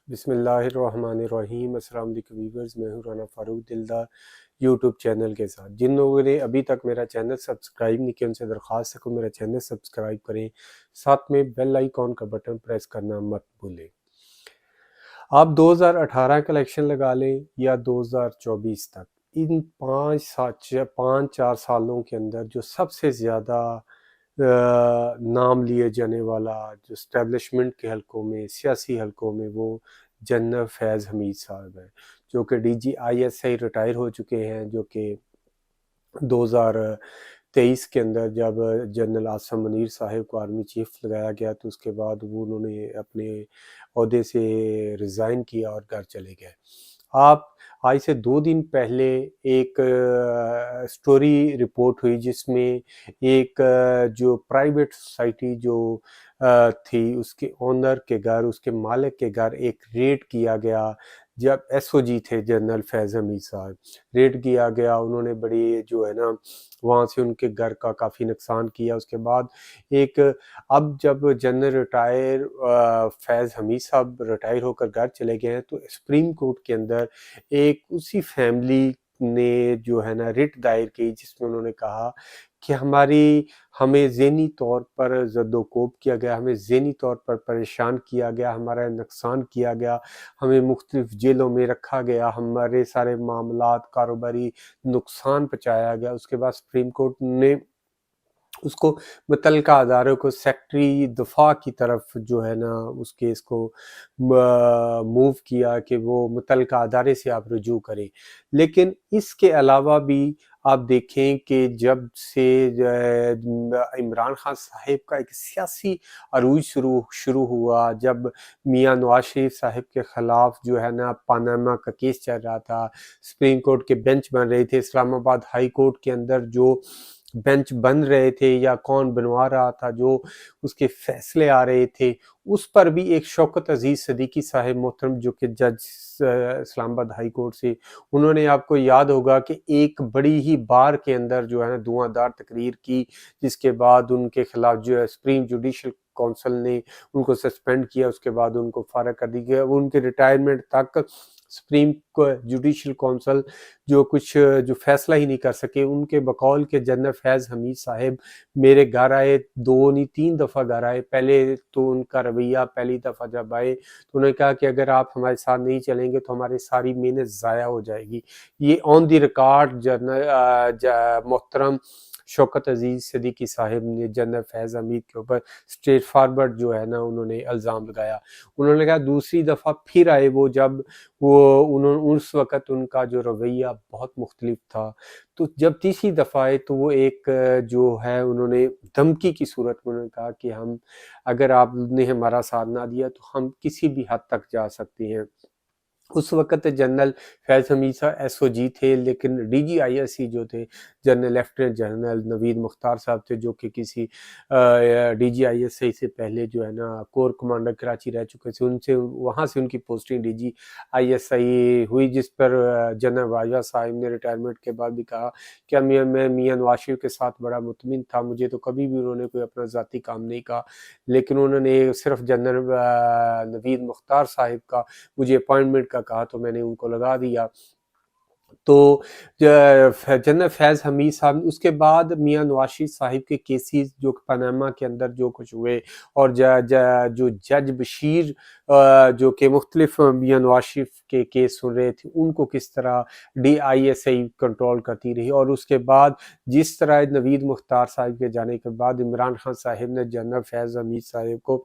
بسم اللہ الرحمن الرحیم۔ السلام علیکم ویورز، میں ہوں رانا فاروق دلدار یوٹیوب چینل کے ساتھ۔ جن لوگوں نے ابھی تک میرا چینل سبسکرائب نہیں کیا ان سے درخواست ہے کہ میرا چینل سبسکرائب کریں، ساتھ میں بیل آئیکن کا بٹن پریس کرنا مت بھولیں۔ آپ 2018 کا الیکشن لگا لیں یا 2024 تک، ان 5-4 سالوں کے اندر جو سب سے زیادہ نام لیے جانے والا جو اسٹیبلشمنٹ کے حلقوں میں، سیاسی حلقوں میں، وہ جنرل فیض حمید صاحب ہیں، جو کہ D G I S I retire ہو چکے ہیں، جو کہ 2023 کے اندر جب جنرل عاصم منیر صاحب کو آرمی چیف لگایا گیا تو اس کے بعد انہوں نے اپنے عہدے سے ریزائن کیا اور گھر چلے گئے۔ آپ آج سے 2 دن پہلے ایک سٹوری رپورٹ ہوئی جس میں ایک جو پرائیویٹ سوسائٹی جو تھی، اس کے اونر کے گھر، اس کے مالک کے گھر ایک ریڈ کیا گیا جب ایس او جی تھے جنرل فیض حمید صاحب۔ ریڈ کیا گیا، انہوں نے بڑی جو ہے نا وہاں سے ان کے گھر کا کافی نقصان کیا۔ اس کے بعد اب جب جنرل فیض حمید صاحب ریٹائر ہو کر گھر چلے گئے ہیں تو سپریم کورٹ کے اندر ایک اسی فیملی نے جو ہے نا رٹ دائر کی، جس میں انہوں نے کہا کہ ہمیں ذہنی طور پر زد و کوب کیا گیا، ہمیں ذہنی طور پر پریشان کیا گیا، ہمارا نقصان کیا گیا، ہمیں مختلف جیلوں میں رکھا گیا، ہمارے سارے معاملات کاروباری نقصان پہنچایا گیا۔ اس کے بعد سپریم کورٹ نے اس کو متعلقہ اداروں کو سیکٹری دفاع کی طرف جو ہے نا اس کیس کو موو کیا کہ وہ متعلقہ ادارے سے آپ رجوع کریں۔ لیکن اس کے علاوہ بھی آپ دیکھیں کہ جب سے عمران خان صاحب کا ایک سیاسی عروج شروع ہوا، جب میاں نواز شریف صاحب کے خلاف جو ہے نا پاناما کا کیس چل رہا تھا، سپریم کورٹ کے بینچ بن رہے تھے، اسلام آباد ہائی کورٹ کے اندر جو بینچ بن رہے تھے یا کون بنوا رہا تھا، جو اس کے فیصلے آ رہے تھے، اس پر بھی ایک شوکت عزیز صدیقی صاحب محترم جو کہ جج اسلام آباد ہائی کورٹ سے، انہوں نے آپ کو یاد ہوگا کہ ایک بڑی ہی بار کے اندر جو ہے نا دھواں دار تقریر کی، جس کے بعد ان کے خلاف جو ہے سپریم جوڈیشل کونسل نے ان کو سسپینڈ کیا، اس کے بعد ان کو فارغ کر دی گیا۔ وہ ان کے ریٹائرمنٹ تک سپریم جوڈیشل کونسل جو فیصلہ ہی نہیں کر سکے۔ ان کے بقول کے جنرل فیض حمید صاحب میرے گھر آئے، 2 نہیں 3 دفعہ گھر آئے۔ پہلے تو ان کا رویہ، پہلی دفعہ جب آئے تو انہوں نے کہا کہ اگر آپ ہمارے ساتھ نہیں چلیں گے تو ہماری ساری محنت ضائع ہو جائے گی۔ یہ آن دی ریکارڈ محترم شوکت عزیز صدیقی صاحب نے جنرل فیض حمید کے اوپر اسٹریٹ فارورڈ جو ہے نا انہوں نے الزام لگایا۔ انہوں نے کہا دوسری دفعہ پھر آئے وہ، جب اس وقت ان کا جو رویہ بہت مختلف تھا، تو جب تیسری دفعہ آئے تو وہ ایک جو ہے انہوں نے دھمکی کی صورت میں انہوں نے کہا کہ اگر آپ نے ہمارا ساتھ نہ دیا تو ہم کسی بھی حد تک جا سکتے ہیں۔ اس وقت جنرل فیض حمید صاحب ایس او جی تھے، لیکن D G I S C جو تھے جنرل لیفٹیننٹ جنرل نوید مختار صاحب تھے، جو کہ کسی D G I S C سے پہلے جو ہے نا کور کمانڈر کراچی رہ چکے تھے۔ وہاں سے ان کی posting D G I S I ہوئی، جس پر جنرل باجوہ صاحب نے ریٹائرمنٹ کے بعد بھی کہا کہ میں میاں نواز شریف کے ساتھ بڑا مطمئن تھا، مجھے تو کبھی بھی انہوں نے کوئی اپنا ذاتی کام نہیں کہا، لیکن انہوں نے صرف جنرل نوید مختار صاحب کا مجھے اپوائنٹمنٹ کا کہا تو میں نے ان کو لگا دیا۔ تو جنرل فیض حمید صاحب، اس کے بعد میاں نواز شریف صاحب کے کیسز جو پاناما کے اندر جو کچھ ہوئے، اور جو جج بشیر جو کہ مختلف میاں نواز شریف کے کیس سن رہے تھے، ان کو کس طرح D I S I control کرتی رہی، اور اس کے بعد جس طرح نوید مختار صاحب کے جانے کے بعد عمران خان صاحب نے جنرل فیض حمید صاحب کو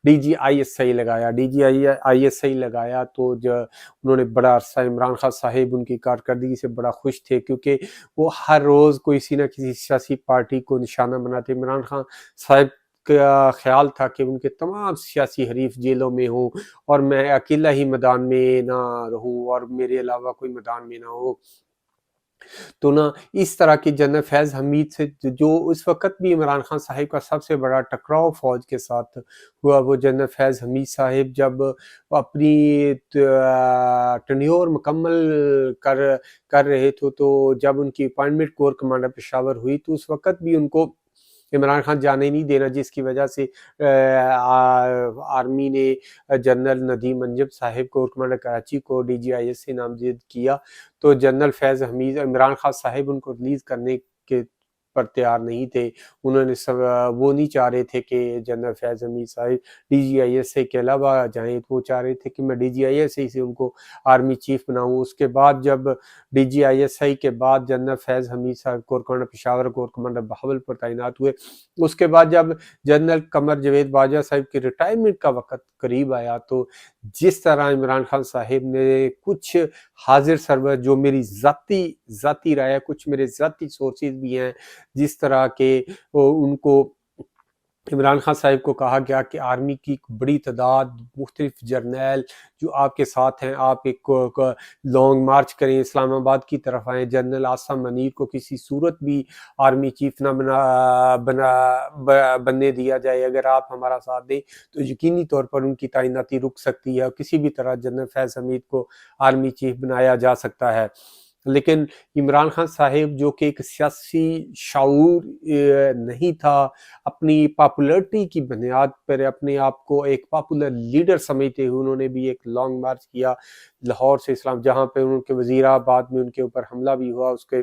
ڈی جی آئی ایس آئی لگایا۔ ڈی جی آئی ایس آئی لگایا تو انہوں نے بڑا عرصہ، عمران خان صاحب ان کی کارکردگی سے بڑا خوش تھے، کیونکہ وہ ہر روز کسی نہ کسی سیاسی پارٹی کو نشانہ بناتے۔ عمران خان صاحب کا خیال تھا کہ ان کے تمام سیاسی حریف جیلوں میں ہوں اور میں اکیلا ہی میدان میں نہ رہوں اور میرے علاوہ کوئی میدان میں نہ ہو۔ تو نا اس طرح کی جنرل فیض حمید سے جو اس وقت بھی عمران خان صاحب کا سب سے بڑا ٹکراؤ فوج کے ساتھ ہوا، وہ جنرل فیض حمید صاحب جب اپنی ٹنیور مکمل کر رہے تھے، تو جب ان کی اپائنٹمنٹ کور کمانڈر پشاور ہوئی تو اس وقت بھی ان کو عمران خان جانے نہیں دینا، جس کی وجہ سے آرمی نے جنرل ندیم انجم صاحب کو کمانڈر کراچی کو DGIS سے نامزد کیا، تو جنرل فیض حمید عمران خان صاحب ان کو ریلیز کرنے کے پر تیار نہیں تھے. انہوں نے وہ نہیں چاہ رہے تھے کہ جنرل فیض حمید صاحب DGIS سے کے علاوہ جائیں، وہ چاہ رہے تھے کہ میں DGIS سے ان کو آرمی چیف بناؤں. اس کے بعد جب DGIS کے بعد جنرل فیض حمید صاحب corps commander Peshawar, corps commander Bahawalpur تعینات ہوئے. اس کے بعد جب جنرل قمر جاوید باجوہ صاحب کی ریٹائرمنٹ کا وقت قریب آیا، تو جس طرح عمران خان صاحب نے کچھ حاضر سرور، جو میری ذاتی رائے ہے، کچھ میرے ذاتی سورسز بھی ہیں، جس طرح کہ ان کو عمران خان صاحب کو کہا گیا کہ آرمی کی بڑی تعداد مختلف جرنیل جو آپ کے ساتھ ہیں، آپ ایک لانگ مارچ کریں، اسلام آباد کی طرف آئیں. جنرل عاصم منیر کو کسی صورت بھی آرمی چیف نہ بننے دیا جائے. اگر آپ ہمارا ساتھ دیں تو یقینی طور پر ان کی تعیناتی رک سکتی ہے اور کسی بھی طرح جنرل فیض حمید کو آرمی چیف بنایا جا سکتا ہے. لیکن عمران خان صاحب جو کہ ایک سیاسی شعور نہیں تھا، اپنی پاپولرٹی کی بنیاد پر اپنے آپ کو ایک پاپولر لیڈر سمجھتے ہوئے انہوں نے بھی ایک لانگ مارچ کیا لاہور سے اسلام، جہاں پہ ان کے وزیر آباد میں ان کے اوپر حملہ بھی ہوا. اس کے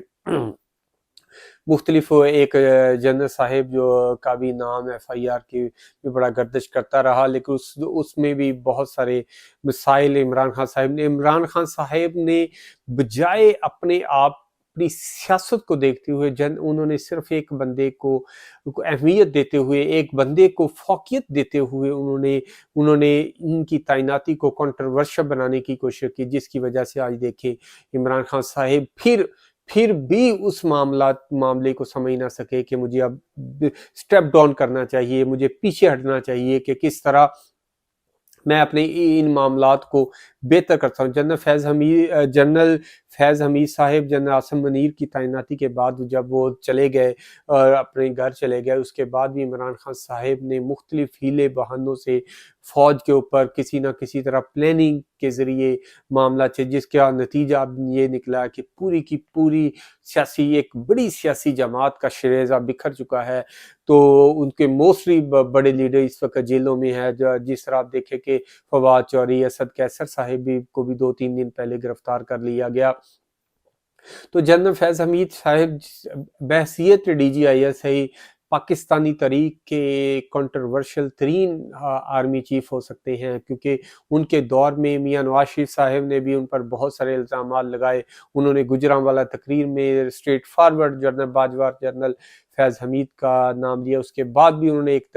مختلف ایک جنرل صاحب جو کا بھی نام FIR کی بھی بڑا گردش کرتا رہا، لیکن اس میں بھی بہت سارے مسائل عمران خان صاحب نے بجائے اپنے آپ اپنی سیاست کو دیکھتے ہوئے انہوں نے صرف ایک بندے کو اہمیت دیتے ہوئے، ایک بندے کو فوقیت دیتے ہوئے انہوں نے ان کی تعیناتی کو کنٹروورشل بنانے کی کوشش کی، جس کی وجہ سے آج دیکھیں عمران خان صاحب پھر بھی اس معاملے کو سمجھ نہ سکے کہ مجھے اب سٹیپ ڈاؤن کرنا چاہیے، مجھے پیچھے ہٹنا چاہیے کہ کس طرح میں اپنے ان معاملات کو بہتر کرتا ہوں. جنرل فیض حمید صاحب جنرل عاصم منیر کی تعیناتی کے بعد جب وہ چلے گئے اور اپنے گھر چلے گئے، اس کے بعد بھی عمران خان صاحب نے مختلف ہیلے بہانوں سے فوج کے اوپر کسی نہ کسی طرح پلاننگ کے ذریعے معاملہ جس کا نتیجہ یہ نکلا کہ پوری کی پوری ایک بڑی سیاسی جماعت کا شیرازہ بکھر چکا ہے. تو ان کے موسٹلی بڑے لیڈر اس وقت جیلوں میں ہے. جس طرح آپ دیکھیں کہ فواد چوہدری، اسد کیسر صاحب کو بھی 2-3 دن پہلے گرفتار کر لیا گیا. تو جنرل فیض حمید صاحب بحیثیت DGIS ہے پاکستانی تاریخ کے کنٹروورشل ترین آرمی چیف ہو سکتے ہیں، کیونکہ ان کے دور میں میاں نواز شریف صاحب نے بھی ان پر بہت سارے الزامات لگائے. انہوں نے گجرانوالہ تقریر میں straightforward general Bajwa general Faiz Hameed کا نام لیا. اس کے بعد بھی انہوں نے ایک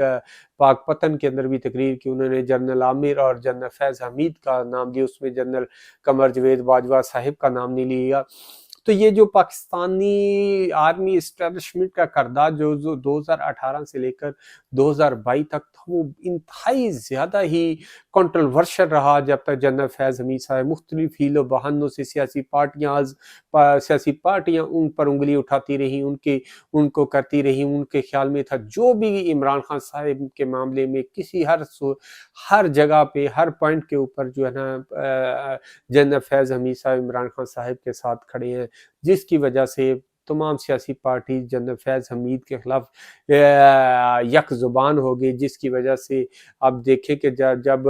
پاک پتن کے اندر بھی تقریر کی، انہوں نے جنرل عامر اور جنرل فیض حمید کا نام لیا، اس میں جنرل قمر جاوید باجوہ صاحب کا نام نہیں لیا. تو یہ جو پاکستانی آرمی اسٹیبلشمنٹ کا کردار جو 2018 سے لے کر 2022 تک تھا، وہ انتہائی زیادہ ہی کنٹروورشل رہا، جب تک جنرل فیض حمید صاحب مختلف ہیل و بہانوں سے سیاسی پارٹیاں ان پر انگلی اٹھاتی رہی، ان کو کرتی رہی. ان کے خیال میں تھا جو بھی عمران خان صاحب کے معاملے میں کسی ہر جگہ پہ ہر پوائنٹ کے اوپر جو ہے نا جنرل فیض حمید صاحب عمران خان صاحب کے ساتھ کھڑے ہیں، جس کی وجہ سے تمام سیاسی پارٹی جنرل فیض حمید کے خلاف یک زبان ہو گئی، جس کی وجہ سے آپ دیکھیں کہ جب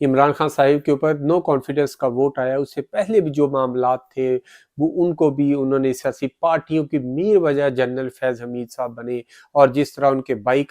عمران خان صاحب کے اوپر نو کانفیڈنس کا ووٹ آیا، اس سے پہلے بھی جو معاملات تھے وہ ان کو بھی انہوں نے سیاسی پارٹیوں کی میر وجہ جنرل فیض حمید صاحب بنے، اور جس طرح ان کے بائی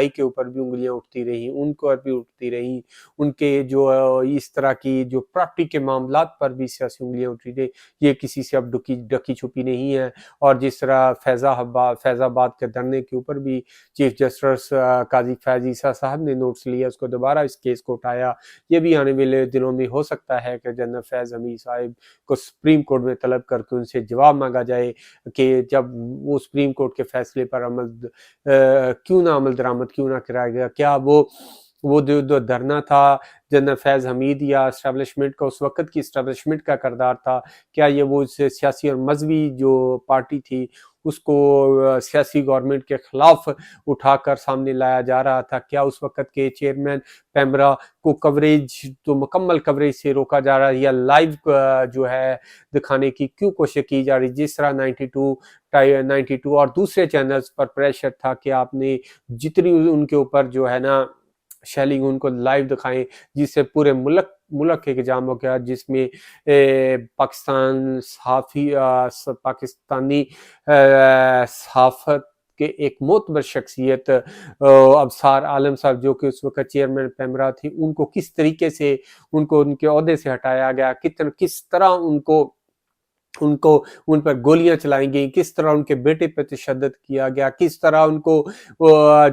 کے اوپر بھی انگلیاں اٹھتی رہیں، ان کو بھی اٹھتی رہیں، ان کے جو اس طرح کی جو پراپرٹی کے معاملات پر بھی سیاسی انگلیاں اٹھتی رہیں، یہ کسی سے اب ڈکی چھپی نہیں ہے. اور جس طرح فیض آباد کے دھرنے کے اوپر بھی چیف جسٹس قاضی فیض عیسیٰ صاحب نے نوٹس لیا، اس کو دوبارہ اس کیس کو اٹھایا. یہ بھی آنے والے دنوں میں ہو سکتا ہے کہ جنرل فیض حمید صاحب کو سپریم کورٹ میں طلب کر کے ان سے جواب مانگا جائے کہ جب وہ سپریم کورٹ کے فیصلے پر کیوں نہ عمل درآمد کیوں نہ کرایا گیا، کیا وہ جو دھرنا تھا جنرل فیض حمید یا اسٹیبلشمنٹ کا، اس وقت کی اسٹیبلشمنٹ کا کردار تھا، کیا یہ وہ سیاسی اور مذہبی جو پارٹی تھی اس کو سیاسی گورنمنٹ کے خلاف اٹھا کر سامنے لایا جا رہا تھا؟ کیا اس وقت کے چیئرمین پیمرا کو کوریج تو مکمل کوریج سے روکا جا رہا ہے، یا لائیو جو ہے دکھانے کی کیوں کوشش کی جا رہی؟ جس طرح 92 اور دوسرے چینلز پر پریشر تھا کہ آپ نے جتنی ان کے اوپر جو ہے نا شیلنگ ان کو لائیو دکھائیں، جس سے پورے ملک ایک جام ہو گیا، جس میں پاکستانی صحافت کے ایک معتبر شخصیت ابصار عالم صاحب، جو کہ اس وقت چیئرمین پیمرا تھی، ان کو کس طریقے سے ان کو ان کے عہدے سے ہٹایا گیا، کس طرح ان پر گولیاں چلائی گئیں، کس طرح ان کے بیٹے پہ تشدد کیا گیا، کس طرح ان کو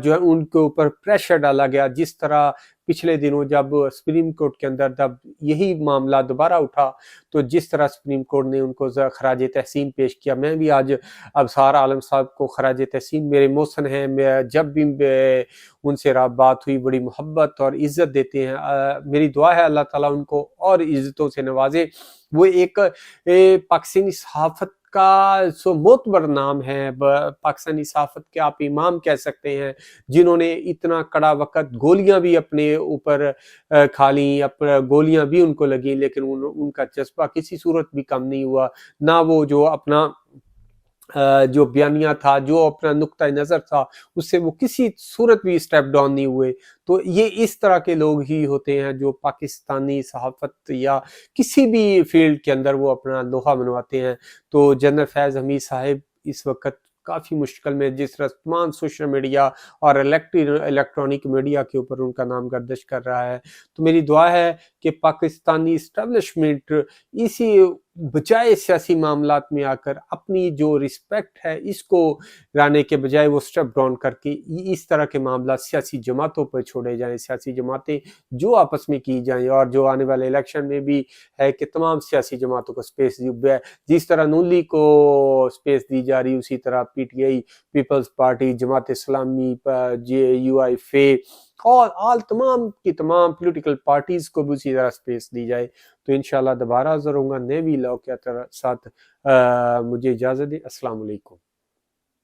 جو ہے ان کے اوپر پریشر ڈالا گیا، جس طرح پچھلے دنوں جب سپریم کورٹ کے اندر جب یہی معاملہ دوبارہ اٹھا تو جس طرح سپریم کورٹ نے ان کو خراج تحسین پیش کیا۔ میں بھی آج ابصار عالم صاحب کو خراج تحسین، میرے محسن ہیں، جب بھی ان سے بات ہوئی بڑی محبت اور عزت دیتے ہیں، میری دعا ہے اللہ تعالیٰ ان کو اور عزتوں سے نوازے۔ وہ ایک پاکستانی صحافت کا سو معتبر نام ہے، پاکستانی صحافت کے آپ امام کہہ سکتے ہیں، جنہوں نے اتنا کڑا وقت گولیاں بھی اپنے اوپر کھا لیں، گولیاں بھی ان کو لگیں، لیکن ان کا جذبہ کسی صورت بھی کم نہیں ہوا، نہ وہ جو اپنا جو بیانیہ تھا، جو اپنا نقطہ نظر تھا، اس سے وہ کسی صورت بھی اسٹیپ ڈاؤن نہیں ہوئے۔ تو یہ اس طرح کے لوگ ہی ہوتے ہیں جو پاکستانی صحافت یا کسی بھی فیلڈ کے اندر وہ اپنا لوہا منواتے ہیں۔ تو جنرل فیض حمید صاحب اس وقت کافی مشکل میں، جس طرح تمام سوشل میڈیا اور الیکٹرانک میڈیا کے اوپر ان کا نام گردش کر رہا ہے۔ تو میری دعا ہے کہ پاکستانی اسٹیبلشمنٹ اسی بجائے سیاسی معاملات میں آ کر اپنی جو رسپیکٹ ہے اس کو لانے کے بجائے وہ سٹیپ ڈاؤن کر کے اس طرح کے معاملات سیاسی جماعتوں پر چھوڑے جائیں، سیاسی جماعتیں جو آپس میں کی جائیں، اور جو آنے والے الیکشن میں بھی ہے کہ تمام سیاسی جماعتوں کو سپیس دی، جس طرح نون لیگ کو سپیس دی جا رہی، اسی طرح P T I, People's Party, Jamaat Islami, UIFA اور تمام کی تمام پولیٹیکل پارٹیز کو بھی اسی طرح سپیس دی جائے۔ تو انشاءاللہ دوبارہ حاضر ہوں گا نئے وی لاگ کے ساتھ۔ مجھے اجازت دیں، السلام علیکم۔